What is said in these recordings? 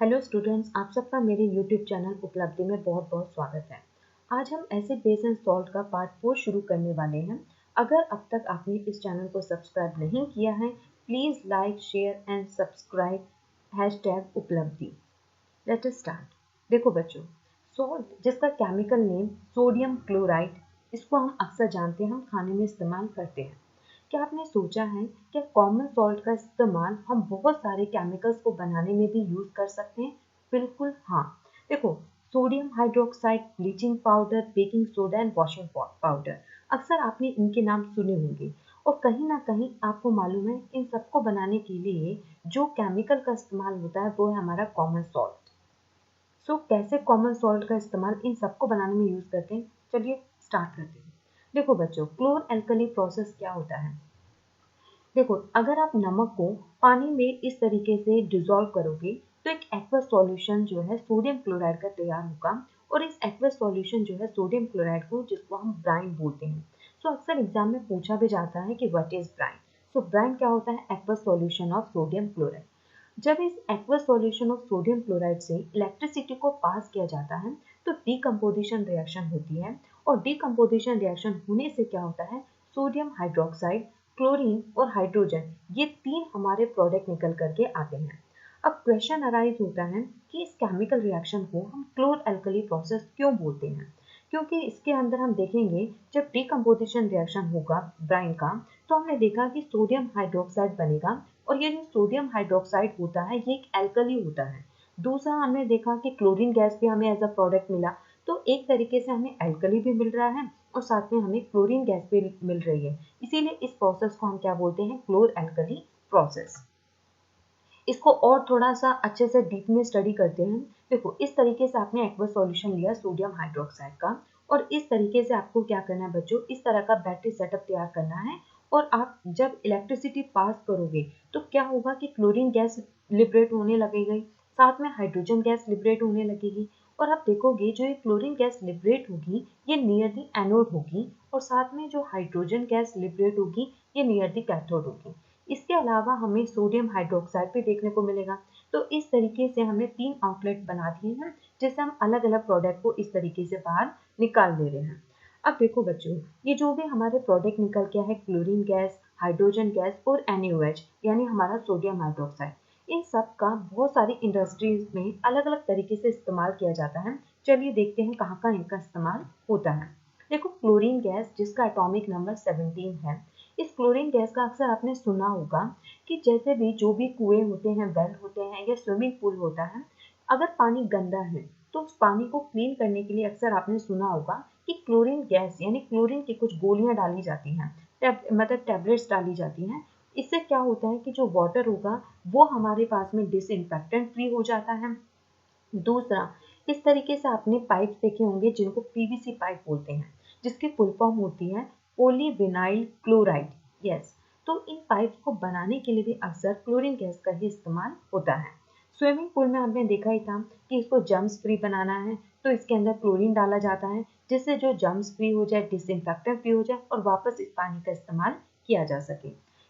Hello students, आप सबका मेरे यूट्यूब चैनल उपलब्धि में बहुत बहुत स्वागत है। आज हम एसिड बेस एंड सॉल्ट का पार्ट 4 शुरू करने वाले हैं। अगर अब तक आपने इस चैनल को सब्सक्राइब नहीं किया है, please like, share and subscribe #उपलब्धि। Let us start. देखो बच्चों, सॉल्ट जिसका केमिकल नेम सोडियम क्लोराइड, इसको हम अक्सर जानते हैं, हम खाने में इस्तेमाल करते हैं। क्या आपने सोचा है कि कॉमन सॉल्ट का इस्तेमाल हम बहुत सारे केमिकल्स को बनाने में भी यूज कर सकते हैं? बिल्कुल हाँ। देखो, sodium hydroxide, bleaching powder, baking soda and washing powder, अक्सर आपने इनके नाम सुने होंगे और कहीं ना कहीं आपको मालूम है इन सबको बनाने के लिए जो केमिकल का इस्तेमाल होता है वो है हमारा कॉमन सॉल्ट। कैसे कॉमन सॉल्ट का इस्तेमाल इन सबको बनाने में यूज करते हैं, चलिए स्टार्ट करते हैं। देखो बच्चों, क्लोर एल्कली प्रोसेस क्या होता है। देखो, अगर आप नमक को पानी में इस तरीके से डिसॉल्व करोगे तो एक एक्वस सॉल्यूशन जो है सोडियम क्लोराइड का तैयार होगा और इस एक्वस सॉल्यूशन जो है सोडियम क्लोराइड को, जिसको हम ब्राइन बोलते हैं। अक्सर एग्जाम में पूछा भी जाता है कि व्हाट इज ब्राइन। ब्राइन क्या होता है? Aqueous solution of sodium chloride. जब इस aqueous solution of sodium chloride से इलेक्ट्रिसिटी को पास किया जाता है तो डीकम्पोजिशन रिएक्शन होती है और डीकम्पोजिशन रिएक्शन होने से क्या होता है, सोडियम हाइड्रोक्साइड, क्लोरीन और हाइड्रोजन, ये तीन हमारे प्रोडक्ट निकल करके आते हैं। अब क्वेश्चन अराइज होता है कि इस केमिकल रिएक्शन को हम क्लोर एल्कली प्रोसेस क्यों बोलते हैं, क्योंकि इसके अंदर हम देखेंगे जब डीकम्पोजिशन रिएक्शन होगा ब्राइन का तो हमने देखा कि सोडियम हाइड्रोक्साइड बनेगा और ये जो सोडियम हाइड्रोक्साइड होता है ये एक एल्कली होता है। दूसरा हमने देखा कि क्लोरीन गैस भी हमें एज अ प्रोडक्ट मिला, तो एक तरीके से हमें एल्कली भी मिल रहा है और साथ में हमें क्लोरीन गैस भी मिल रही है। इसीलिए इस प्रोसेस को हम क्या बोलते हैं? क्लोर एल्कली प्रोसेस। इसको और थोड़ा सा अच्छे से डीप में स्टडी करते हैं। देखो, इस तरीके से आपने एक्वस सॉल्यूशन लिया सोडियम हाइड्रोक्साइड का और इस तरीके से आपको क्या करना है बच्चों, इस तरह का बैटरी सेटअप तैयार करना है और आप जब इलेक्ट्रिसिटी पास करोगे तो क्या होगा कि क्लोरीन गैस लिबरेट होने लगेगी, साथ में हाइड्रोजन गैस लिबरेट होने लगेगी और आप देखोगे जो ये क्लोरीन गैस लिबरेट होगी ये नियर द एनोड होगी और साथ में जो हाइड्रोजन गैस लिबरेट होगी ये नियर द कैथोड होगी। इसके अलावा हमें सोडियम हाइड्रोक्साइड भी देखने को मिलेगा। तो इस तरीके से हमने तीन आउटलेट बना दिए हैं जिससे हम अलग अलग प्रोडक्ट को इस तरीके से बाहर निकाल ले रहे हैं। अब देखो बच्चों, ये जो भी हमारे प्रोडक्ट निकल के है, क्लोरीन गैस, हाइड्रोजन गैस और NaOH यानी हमारा सोडियम हाइड्रोक्साइड, इन सब का बहुत सारी इंडस्ट्रीज में अलग अलग तरीके से इस्तेमाल किया जाता है। चलिए देखते हैं कहाँ कहाँ इनका इस्तेमाल होता है। देखो, क्लोरीन गैस जिसका एटॉमिक नंबर 17 है, इस क्लोरीन गैस का अक्सर आपने सुना होगा कि जैसे भी जो भी कुएं होते हैं, वेल होते हैं या स्विमिंग पूल होता है, अगर पानी गंदा है तो उस पानी को क्लीन करने के लिए अक्सर आपने सुना होगा कि क्लोरीन गैस यानी क्लोरीन की कुछ गोलियां डाली जाती हैं, मतलब टैबलेट्स डाली जाती हैं। इससे क्या होता है कि जो वाटर होगा वो हमारे पास में डिसइंफेक्टेंट फ्री हो जाता है। दूसरा, इस तरीके से आपने पाइप देखे होंगे जिनको PVC पाइप बोलते हैं, जिसकी फुल फॉर्म होती है पॉलीविनाइल क्लोराइड। यस, तो इन पाइप्स को बनाने के लिए भी अक्सर क्लोरीन गैस का ही इस्तेमाल होता है। स्विमिंग पूल में हमने देखा ही था कि इसको जर्म्स फ्री बनाना है तो इसके अंदर क्लोरीन डाला जाता है जिससे जो जर्म्स फ्री हो जाए, डिसइंफेक्टेंट फ्री हो जाए और वापस इस पानी का इस्तेमाल किया जा सके।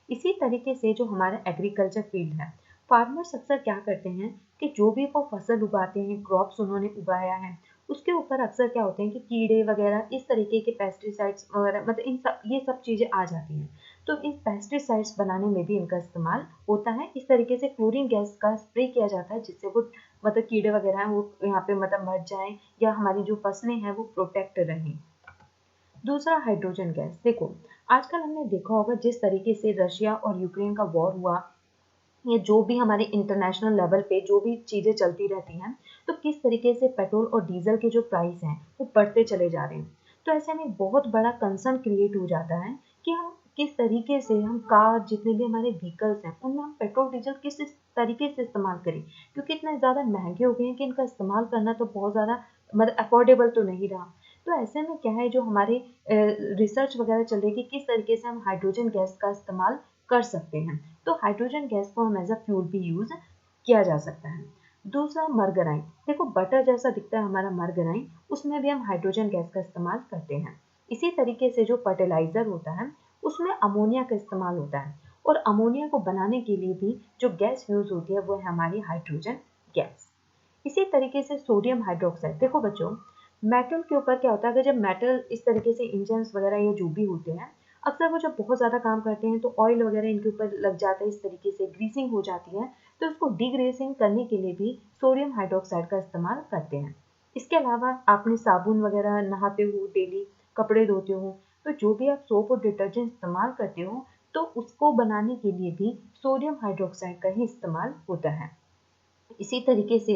इसी तरीके से जो हमारा एग्रीकल्चर फील्ड है, फार्मर्स अक्सर क्या करते हैं कि जो भी वो फसल उगाते हैं, क्रॉप्स उन्होंने उगाया है, उसके ऊपर अक्सर क्या होते हैं कि कीड़े वगैरह इस तरीके के पेस्टिसाइड्स वगैरह, मतलब ये सब चीज़ें आ जाती हैं। तो इन पेस्टिसाइड्स बनाने में भी इनका इस्तेमाल होता है। इस तरीके से क्लोरीन गैस का स्प्रे किया जाता है जिससे वो, मतलब कीड़े वगैरह हैं वो यहाँ पे मतलब मर जाएं या हमारी जो फसलें हैं वो प्रोटेक्ट रहें। दूसरा, हाइड्रोजन गैस। देखो, आजकल हमने देखा होगा जिस तरीके से रशिया और यूक्रेन का वॉर हुआ, ये जो भी हमारे इंटरनेशनल लेवल पे जो भी चीज़ें चलती रहती हैं, तो किस तरीके से पेट्रोल और डीजल के जो प्राइस हैं वो बढ़ते चले जा रहे हैं। तो ऐसे में बहुत बड़ा कंसर्न क्रिएट हो जाता है कि हम किस तरीके से, हम कार, जितने भी हमारे व्हीकल्स हैं उनमें हम पेट्रोल डीजल किस तरीके से इस्तेमाल करें, क्योंकि इतने ज़्यादा महंगे हो गए हैं कि इनका इस्तेमाल करना तो बहुत ज़्यादा, मतलब अफोर्डेबल तो नहीं रहा। तो ऐसे में क्या है, जो हमारे रिसर्च वगैरह चल रही है कि किस तरीके से हम हाइड्रोजन गैस का इस्तेमाल कर सकते हैं। तो हाइड्रोजन गैस को हम एज अ फ्यूल भी यूज किया जा सकता है। दूसरा, मरगराइन। देखो, बटर जैसा दिखता है हमारा मरगराइन, उसमें भी हम हाइड्रोजन गैस का इस्तेमाल करते हैं। इसी तरीके से जो फर्टिलाइजर होता है उसमें अमोनिया का इस्तेमाल होता है और अमोनिया को बनाने के लिए भी जो गैस यूज होती है वो है हमारी हाइड्रोजन गैस। इसी तरीके से सोडियम हाइड्रोक्साइड, देखो बच्चों मेटल के ऊपर क्या होता है, अगर जब मेटल इस तरीके से इंजन्स वगैरह या जो भी होते हैं, अक्सर वो जब बहुत ज़्यादा काम करते हैं तो ऑयल वगैरह इनके ऊपर लग जाता है, इस तरीके से ग्रीसिंग हो जाती है, तो इसको डिग्रेसिंग करने के लिए भी सोडियम हाइड्रोक्साइड का इस्तेमाल करते हैं। इसके अलावा आपने साबुन वगैरह नहाते हो डेली, कपड़े धोते हो, तो जो भी आप सोप और डिटर्जेंट इस्तेमाल करते हो तो उसको बनाने के लिए भी सोडियम हाइड्रोक्साइड का ही इस्तेमाल होता है। इसी तरीके से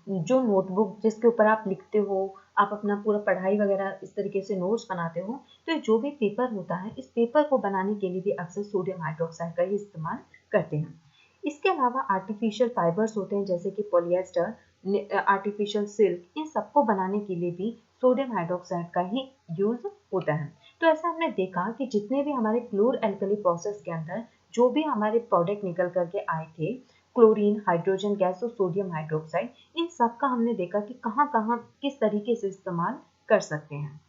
जो नोटबुक जिसके ऊपर आप लिखते हो, आप अपना पूरा पढ़ाई वगैरह इस तरीके से नोट्स बनाते हो, तो जो भी पेपर होता है, इस पेपर को बनाने के लिए भी अक्सर सोडियम हाइड्रोक्साइड का ही इस्तेमाल करते हैं। इसके अलावा आर्टिफिशियल फाइबर्स होते हैं जैसे कि पॉलिएस्टर, आर्टिफिशियल सिल्क, इन सबको बनाने के लिए भी सोडियम हाइड्रोक्साइड का ही यूज होता है। तो ऐसा हमने देखा कि जितने भी हमारे क्लोर एल्कली प्रोसेस के अंदर जो भी हमारे प्रोडक्ट निकल करके आए थे, क्लोरीन, हाइड्रोजन गैस और सोडियम हाइड्रोक्साइड, इन सब का हमने देखा कि कहाँ कहाँ किस तरीके से इस्तेमाल कर सकते हैं।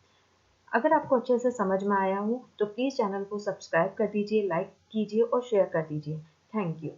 अगर आपको अच्छे से समझ में आया हो तो प्लीज़ चैनल को सब्सक्राइब कर दीजिए, लाइक कीजिए और शेयर कर दीजिए। Thank you.